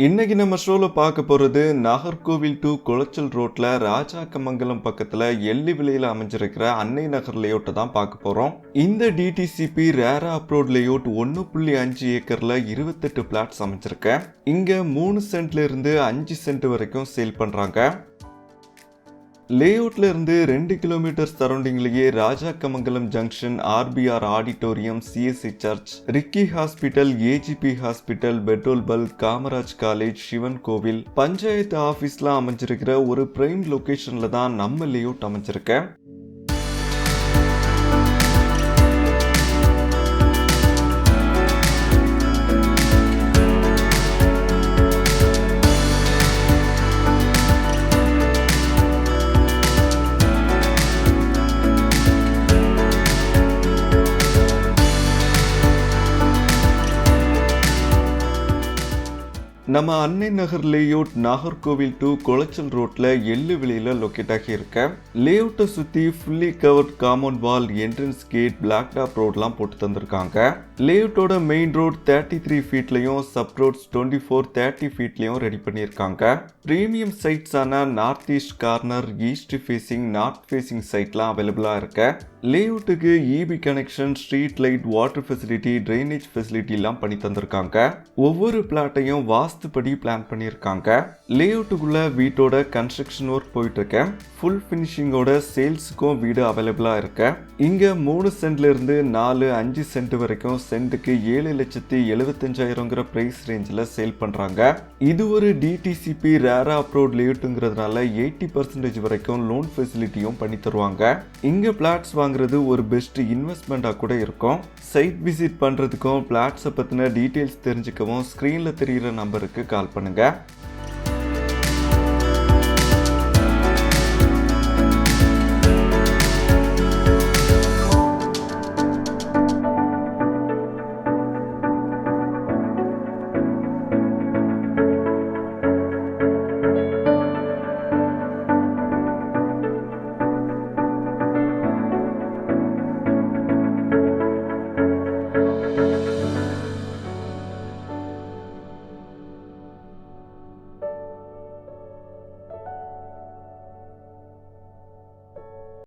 இன்னைக்கு நம்ம ஷோல பார்க்க போறது நாகர்கோவில் டு குளச்சல் ரோட்ல ராஜாக்கமங்கலம் பக்கத்துல எள்ளி விலையில அமைஞ்சிருக்கிற அன்னை நகர் லேஅவுட்டை தான் பார்க்க போறோம். இந்த டிடிசிபி ரேரா அப்ரோட் லேஅவுட் 1.5 ஏக்கர்ல 28 பிளாட்ஸ் அமைஞ்சிருக்கு. இங்க 3 சென்ட்ல இருந்து 5 சென்ட் வரைக்கும் சேல் பண்றாங்க. லேஅவுட்ல இருந்து 2 கிலோமீட்டர் சரௌண்டிங்லயே Rajakkamangalam junction, RPR auditorium, CSC church, Ricky hospital, AGP hospital, petrol bulk, Kamaraj college, Sivan கோவில், பஞ்சாயத்து ஆபீஸ்லாம் அமைஞ்சிருக்கிற ஒரு பிரைம் லொகேஷன்ல தான் நம்ம லேஅவுட் அமைஞ்சிருக்கு. நம்ம அன்னை நகர் லேஅவுட் நாகர்கோவில் டு குளச்சல் ரோட்ல எள்ளு விலையில லொக்கேட் ஆகி இருக்க. லேஅவுட்டை சுத்தி fully covered compound wall, entrance gate, black top ரோட்லாம் போட்டு தந்திருக்காங்க. லேஅவுட்டோட மெயின் ரோட் 33 ஃபீட்லயும், சப் ரோட்ஸ் 24-30 ஃபீட்லயும் ரெடி பண்ணியிருக்காங்க. பிரீமியம் சைட்ஸான north east corner, east facing, north facing சைட்லாம் அவைலபிளா இருக்கு. லேஅவுட்டுக்கு EB connection, street light, water facility, drainage facility எல்லாம் பண்ணி தந்திருக்காங்க. ஒவ்வொரு பிளாட்டையும் வாஸ்துபடி பிளான் பண்ணியிருக்காங்க. லேஅவுட்டுக்குள்ள வீட்டோட கன்ஸ்ட்ரக்ஷன் ஒர்க் போயிட்டு இருக்கு. ஃபுல் ஃபினிஷிங்கோட சேல்ஸுக்கும் வீடு அவைலபிளா இருக்கு. இங்க 3 சென்ட்ல இருந்து 4-5 சென்ட் வரைக்கும் சென்ட்டுக்கு 7,75,000 பிரைஸ் ரேஞ்சில் சேல் பண்றாங்க. இது ஒரு டிடிசிபி ரேரா அப்ரோட் லேஅவுட்ங்கிறதுனால 80% வரைக்கும் லோன் ஃபெசிலிட்டியும் பண்ணி தருவாங்க. இங்க பிளாட்ஸ் வாங்குறது ஒரு பெஸ்ட் இன்வெஸ்ட்மெண்டா கூட இருக்கும். சைட் விசிட் பண்றதுக்கும் பிளாட்ஸை பத்தின டீடைல்ஸ் தெரிஞ்சுக்கவும் ஸ்கிரீன்ல தெரிகிற நம்பருக்கு கால் பண்ணுங்க.